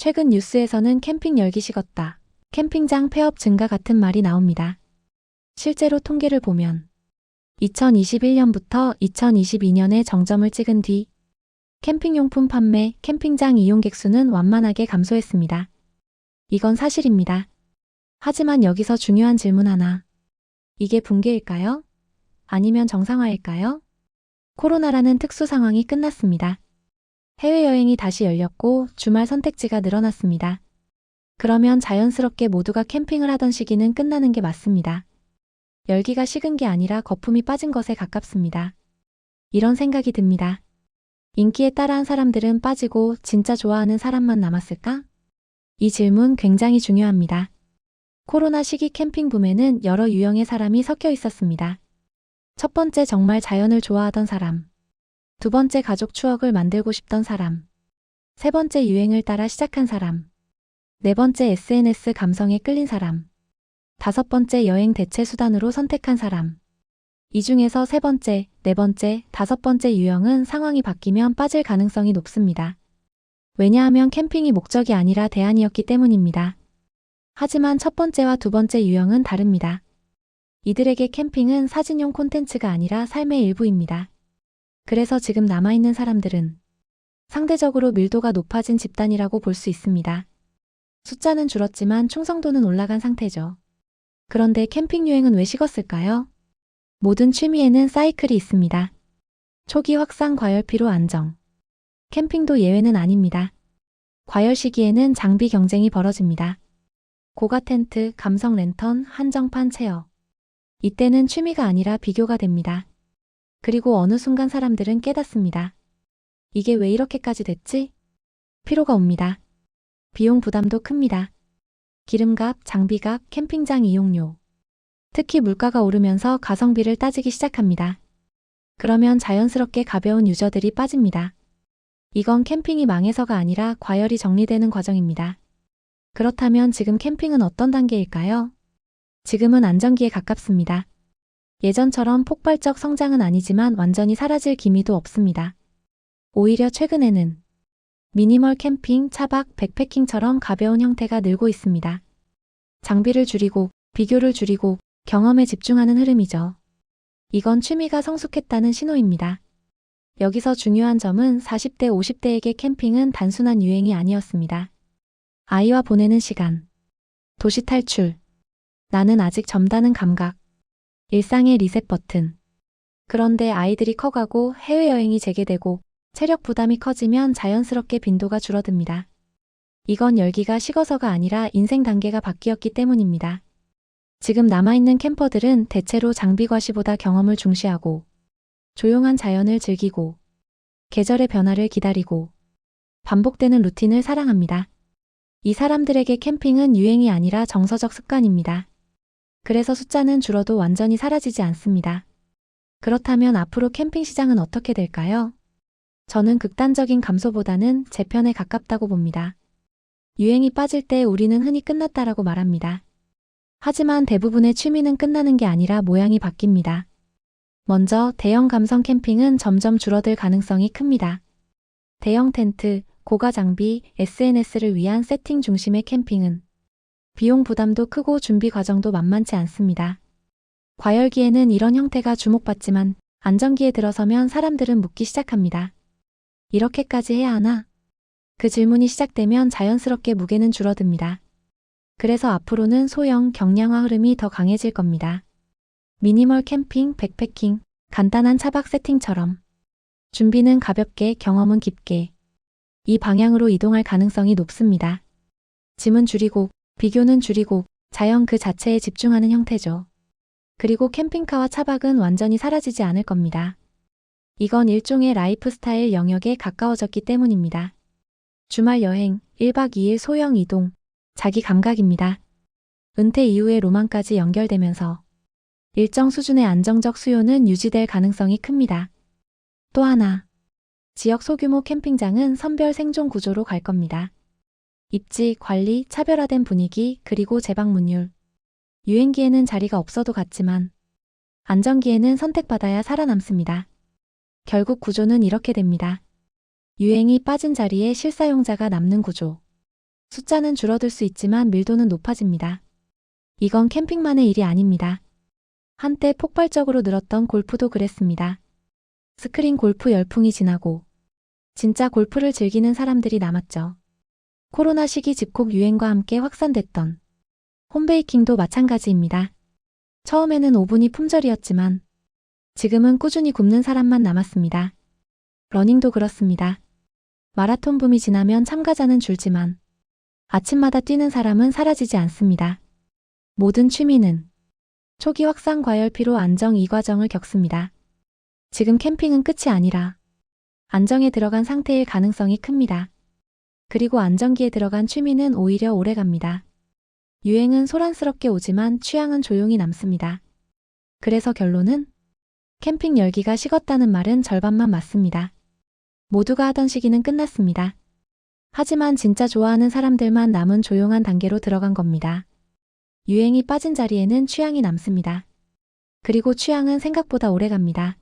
최근 뉴스에서는 캠핑 열기 식었다, 캠핑장 폐업 증가 같은 말이 나옵니다. 실제로 통계를 보면 2021년부터 2022년에 정점을 찍은 뒤 캠핑용품 판매, 캠핑장 이용객 수는 완만하게 감소했습니다. 이건 사실입니다. 하지만 여기서 중요한 질문 하나. 이게 붕괴일까요? 아니면 정상화일까요? 코로나라는 특수 상황이 끝났습니다. 해외여행이 다시 열렸고 주말 선택지가 늘어났습니다. 그러면 자연스럽게 모두가 캠핑을 하던 시기는 끝나는 게 맞습니다. 열기가 식은 게 아니라 거품이 빠진 것에 가깝습니다. 이런 생각이 듭니다. 인기에 따라한 사람들은 빠지고 진짜 좋아하는 사람만 남았을까? 이 질문 굉장히 중요합니다. 코로나 시기 캠핑 붐에는 여러 유형의 사람이 섞여 있었습니다. 첫 번째, 정말 자연을 좋아하던 사람. 두 번째, 가족 추억을 만들고 싶던 사람. 세 번째, 유행을 따라 시작한 사람. 네 번째, SNS 감성에 끌린 사람. 다섯 번째, 여행 대체 수단으로 선택한 사람. 이 중에서 세 번째, 네 번째, 다섯 번째 유형은 상황이 바뀌면 빠질 가능성이 높습니다. 왜냐하면 캠핑이 목적이 아니라 대안이었기 때문입니다. 하지만 첫 번째와 두 번째 유형은 다릅니다. 이들에게 캠핑은 사진용 콘텐츠가 아니라 삶의 일부입니다. 그래서 지금 남아있는 사람들은 상대적으로 밀도가 높아진 집단이라고 볼 수 있습니다. 숫자는 줄었지만 충성도는 올라간 상태죠. 그런데 캠핑 유행은 왜 식었을까요? 모든 취미에는 사이클이 있습니다. 초기 확산, 과열, 피로, 안정. 캠핑도 예외는 아닙니다. 과열 시기에는 장비 경쟁이 벌어집니다. 고가 텐트, 감성 랜턴, 한정판 체어. 이때는 취미가 아니라 비교가 됩니다. 그리고 어느 순간 사람들은 깨닫습니다. 이게 왜 이렇게까지 됐지? 피로가 옵니다. 비용 부담도 큽니다. 기름값, 장비값, 캠핑장 이용료. 특히 물가가 오르면서 가성비를 따지기 시작합니다. 그러면 자연스럽게 가벼운 유저들이 빠집니다. 이건 캠핑이 망해서가 아니라 과열이 정리되는 과정입니다. 그렇다면 지금 캠핑은 어떤 단계일까요? 지금은 안정기에 가깝습니다. 예전처럼 폭발적 성장은 아니지만 완전히 사라질 기미도 없습니다. 오히려 최근에는 미니멀 캠핑, 차박, 백패킹처럼 가벼운 형태가 늘고 있습니다. 장비를 줄이고, 비교를 줄이고, 경험에 집중하는 흐름이죠. 이건 취미가 성숙했다는 신호입니다. 여기서 중요한 점은 40대, 50대에게 캠핑은 단순한 유행이 아니었습니다. 아이와 보내는 시간, 도시 탈출, 나는 아직 젊다는 감각, 일상의 리셋 버튼. 그런데 아이들이 커가고 해외여행이 재개되고 체력 부담이 커지면 자연스럽게 빈도가 줄어듭니다. 이건 열기가 식어서가 아니라 인생 단계가 바뀌었기 때문입니다. 지금 남아있는 캠퍼들은 대체로 장비 과시보다 경험을 중시하고 조용한 자연을 즐기고 계절의 변화를 기다리고 반복되는 루틴을 사랑합니다. 이 사람들에게 캠핑은 유행이 아니라 정서적 습관입니다. 그래서 숫자는 줄어도 완전히 사라지지 않습니다. 그렇다면 앞으로 캠핑 시장은 어떻게 될까요? 저는 극단적인 감소보다는 재편에 가깝다고 봅니다. 유행이 빠질 때 우리는 흔히 끝났다라고 말합니다. 하지만 대부분의 취미는 끝나는 게 아니라 모양이 바뀝니다. 먼저 대형 감성 캠핑은 점점 줄어들 가능성이 큽니다. 대형 텐트, 고가 장비, SNS를 위한 세팅 중심의 캠핑은 비용 부담도 크고 준비 과정도 만만치 않습니다. 과열기에는 이런 형태가 주목받지만 안정기에 들어서면 사람들은 묻기 시작합니다. 이렇게까지 해야 하나? 그 질문이 시작되면 자연스럽게 무게는 줄어듭니다. 그래서 앞으로는 소형, 경량화 흐름이 더 강해질 겁니다. 미니멀 캠핑, 백패킹, 간단한 차박 세팅처럼 준비는 가볍게, 경험은 깊게. 이 방향으로 이동할 가능성이 높습니다. 짐은 줄이고, 비교는 줄이고, 자연 그 자체에 집중하는 형태죠. 그리고 캠핑카와 차박은 완전히 사라지지 않을 겁니다. 이건 일종의 라이프 스타일 영역에 가까워졌기 때문입니다. 주말 여행, 1박 2일 소형 이동, 자기 감각입니다. 은퇴 이후의 로망까지 연결되면서 일정 수준의 안정적 수요는 유지될 가능성이 큽니다. 또 하나, 지역 소규모 캠핑장은 선별 생존 구조로 갈 겁니다. 입지, 관리, 차별화된 분위기, 그리고 재방문율. 유행기에는 자리가 없어도 갔지만 안정기에는 선택받아야 살아남습니다. 결국 구조는 이렇게 됩니다. 유행이 빠진 자리에 실사용자가 남는 구조. 숫자는 줄어들 수 있지만 밀도는 높아집니다. 이건 캠핑만의 일이 아닙니다. 한때 폭발적으로 늘었던 골프도 그랬습니다. 스크린 골프 열풍이 지나고 진짜 골프를 즐기는 사람들이 남았죠. 코로나 시기 집콕 유행과 함께 확산됐던 홈베이킹도 마찬가지입니다. 처음에는 오븐이 품절이었지만 지금은 꾸준히 굽는 사람만 남았습니다. 러닝도 그렇습니다. 마라톤 붐이 지나면 참가자는 줄지만 아침마다 뛰는 사람은 사라지지 않습니다. 모든 취미는 초기 확산 과열피로 안정 이 과정을 겪습니다. 지금 캠핑은 끝이 아니라 안정에 들어간 상태일 가능성이 큽니다. 그리고 안정기에 들어간 취미는 오히려 오래갑니다. 유행은 소란스럽게 오지만 취향은 조용히 남습니다. 그래서 결론은 캠핑 열기가 식었다는 말은 절반만 맞습니다. 모두가 하던 시기는 끝났습니다. 하지만 진짜 좋아하는 사람들만 남은 조용한 단계로 들어간 겁니다. 유행이 빠진 자리에는 취향이 남습니다. 그리고 취향은 생각보다 오래갑니다.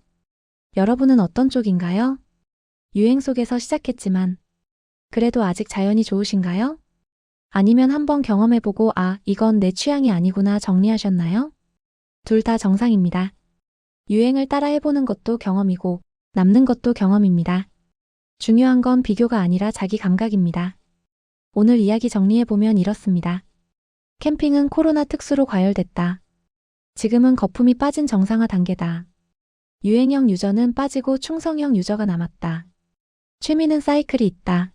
여러분은 어떤 쪽인가요? 유행 속에서 시작했지만 그래도 아직 자연이 좋으신가요? 아니면 한번 경험해보고 이건 내 취향이 아니구나 정리하셨나요? 둘 다 정상입니다. 유행을 따라 해보는 것도 경험이고 남는 것도 경험입니다. 중요한 건 비교가 아니라 자기 감각입니다. 오늘 이야기 정리해보면 이렇습니다. 캠핑은 코로나 특수로 과열됐다. 지금은 거품이 빠진 정상화 단계다. 유행형 유저는 빠지고 충성형 유저가 남았다. 취미는 사이클이 있다.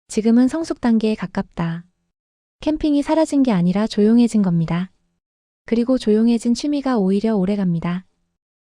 지금은 성숙 단계에 가깝다. 캠핑이 사라진 게 아니라 조용해진 겁니다. 그리고 조용해진 취미가 오히려 오래갑니다.